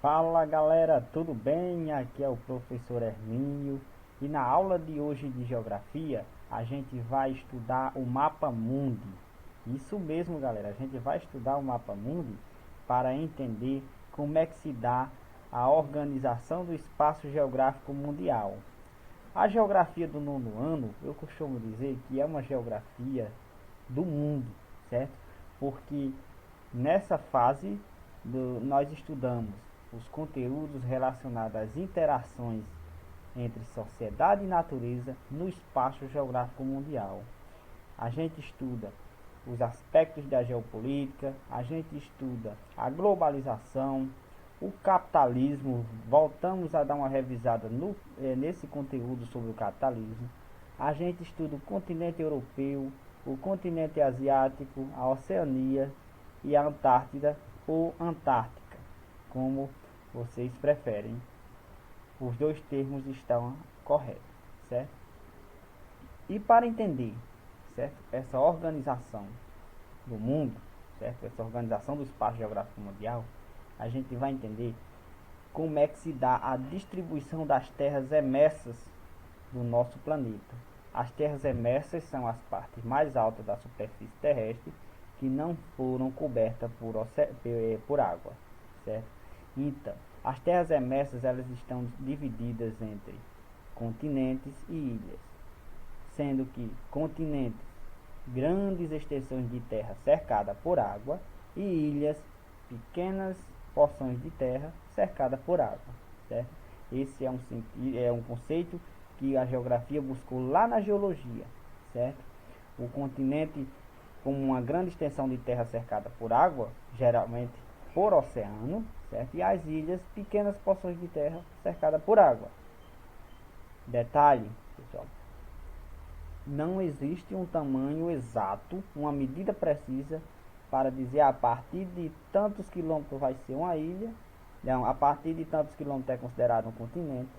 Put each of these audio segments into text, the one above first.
Fala galera, tudo bem? Aqui é o professor Hermínio e na aula de hoje de Geografia a gente vai estudar o Mapa Mundi. Isso mesmo galera, a gente vai estudar o Mapa Mundi para entender como é que se dá a organização do espaço geográfico mundial. A geografia do nono ano, eu costumo dizer que é uma geografia do mundo, certo? Porque nessa fase nós estudamos os conteúdos relacionados às interações entre sociedade e natureza no espaço geográfico mundial. A gente estuda os aspectos da geopolítica, a gente estuda a globalização, o capitalismo, voltamos a dar uma revisada nesse conteúdo sobre o capitalismo. A gente estuda o continente europeu, o continente asiático, a Oceania e a Antártida ou Antártica, como vocês preferem. Os dois termos estão corretos, certo? E para entender, certo, essa organização do mundo, certo, essa organização do espaço geográfico mundial, a gente vai entender como é que se dá a distribuição das terras emersas do nosso planeta. As terras emersas são as partes mais altas da superfície terrestre que não foram cobertas por água, certo? Então, as terras emersas elas estão divididas entre continentes e ilhas, sendo que continentes, grandes extensões de terra cercadas por água, e ilhas, pequenas porções de terra cercadas por água, certo? Esse é um conceito que a geografia buscou lá na geologia, certo? O continente como uma grande extensão de terra cercada por água, geralmente por oceano, certo? E as ilhas, pequenas porções de terra cercada por água. Detalhe, pessoal, não existe um tamanho exato, uma medida precisa para dizer a partir de tantos quilômetros vai ser uma ilha, não, a partir de tantos quilômetros é considerado um continente,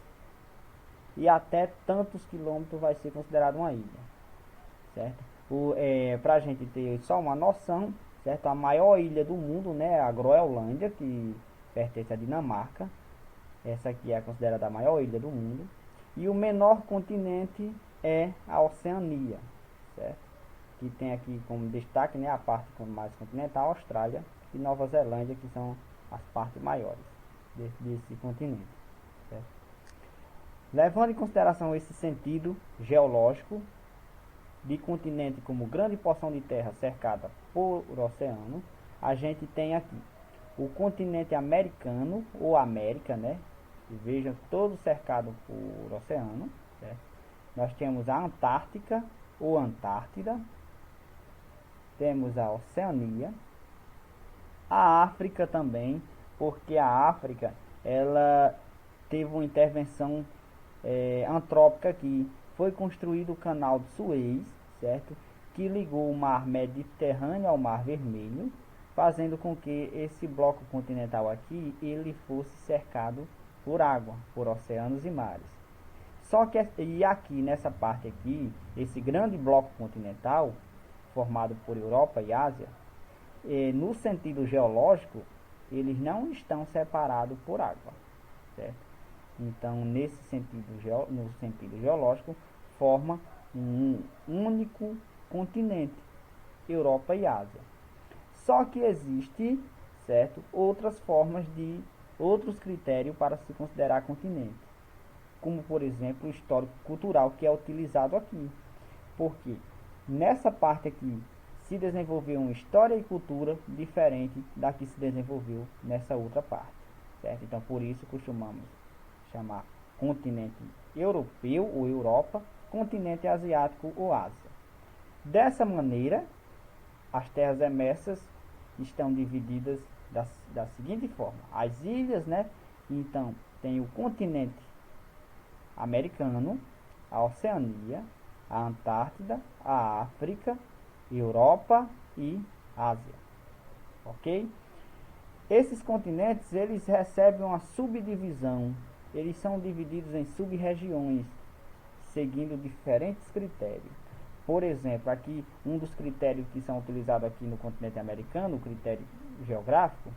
e até tantos quilômetros vai ser considerado uma ilha, certo? Para a gente ter só uma noção, certo? A maior ilha do mundo, né, a Groenlândia, que pertence à Dinamarca, essa aqui é considerada a maior ilha do mundo, e o menor continente é a Oceania, certo? Que tem aqui como destaque, né, a parte mais continental, Austrália e Nova Zelândia, que são as partes maiores desse continente, certo? Levando em consideração esse sentido geológico de continente como grande porção de terra cercada por oceano, a gente tem aqui o continente americano, ou América, né? Vejam, todo cercado por oceano, certo? Nós temos a Antártica, ou Antártida, temos a Oceania, a África também, porque a África, ela teve uma intervenção antrópica aqui. Foi construído o canal de Suez, certo? Que ligou o mar Mediterrâneo ao mar Vermelho, fazendo com que esse bloco continental aqui, ele fosse cercado por água, por oceanos e mares. Só que e aqui nessa parte aqui, esse grande bloco continental, formado por Europa e Ásia, no sentido geológico, eles não estão separados por água, certo? Então, nesse sentido, no sentido geológico, forma um único continente, Europa e Ásia. Só que existe, certo, outras formas de outros critérios para se considerar continente, como por exemplo o histórico cultural que é utilizado aqui, porque nessa parte aqui se desenvolveu uma história e cultura diferente da que se desenvolveu nessa outra parte, certo? Então por isso costumamos chamar continente europeu ou Europa, continente asiático ou Ásia. Dessa maneira, as terras emersas estão divididas da seguinte forma: as ilhas, né? Então tem o continente americano, a Oceania, a Antártida, a África, Europa e Ásia, ok? Esses continentes eles recebem uma subdivisão. Eles são divididos em sub-regiões, seguindo diferentes critérios. Por exemplo, aqui um dos critérios que são utilizados aqui no continente americano, o critério geográfico,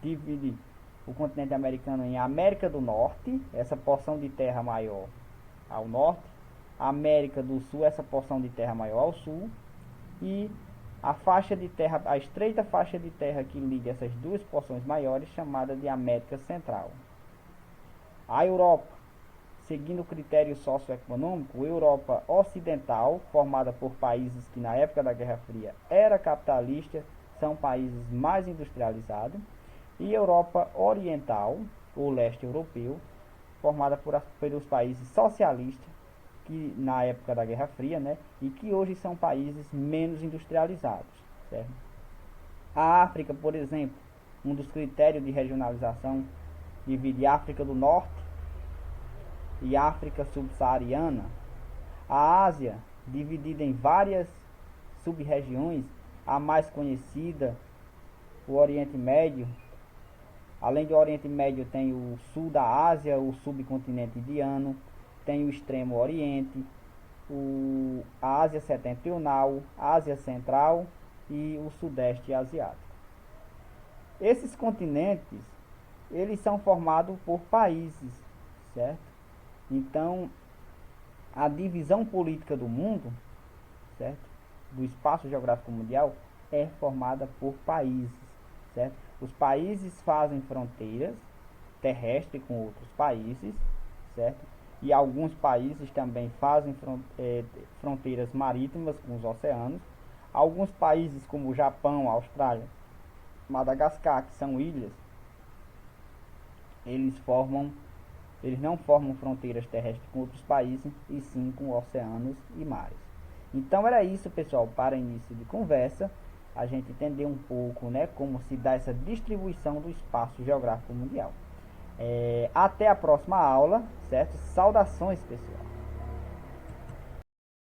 divide o continente americano em América do Norte, essa porção de terra maior ao norte, América do Sul, essa porção de terra maior ao sul, e a faixa de terra, a estreita faixa de terra que liga essas duas porções maiores, chamada de América Central. A Europa, seguindo o critério socioeconômico, Europa Ocidental, formada por países que na época da Guerra Fria era capitalista, são países mais industrializados, e Europa Oriental, ou leste europeu, formada pelos países socialistas, que na época da Guerra Fria, né, e que hoje são países menos industrializados, certo? A África, por exemplo, um dos critérios de regionalização divide África do Norte e África subsaariana. A Ásia, dividida em várias sub-regiões, a mais conhecida, o Oriente Médio. Além do Oriente Médio, tem o sul da Ásia, o subcontinente indiano, tem o extremo Oriente, a Ásia Setentrional, a Ásia Central e o Sudeste Asiático. Esses continentes, eles são formados por países, certo? Então, a divisão política do mundo, certo? Do espaço geográfico mundial, é formada por países, certo? Os países fazem fronteiras terrestres com outros países, certo? E alguns países também fazem fronteiras marítimas com os oceanos. Alguns países como o Japão, Austrália, Madagascar, que são ilhas, eles não formam fronteiras terrestres com outros países, e sim com oceanos e mares. Então era isso, pessoal, para início de conversa, a gente entender um pouco, né, como se dá essa distribuição do espaço geográfico mundial. Até a próxima aula, certo? Saudações, pessoal!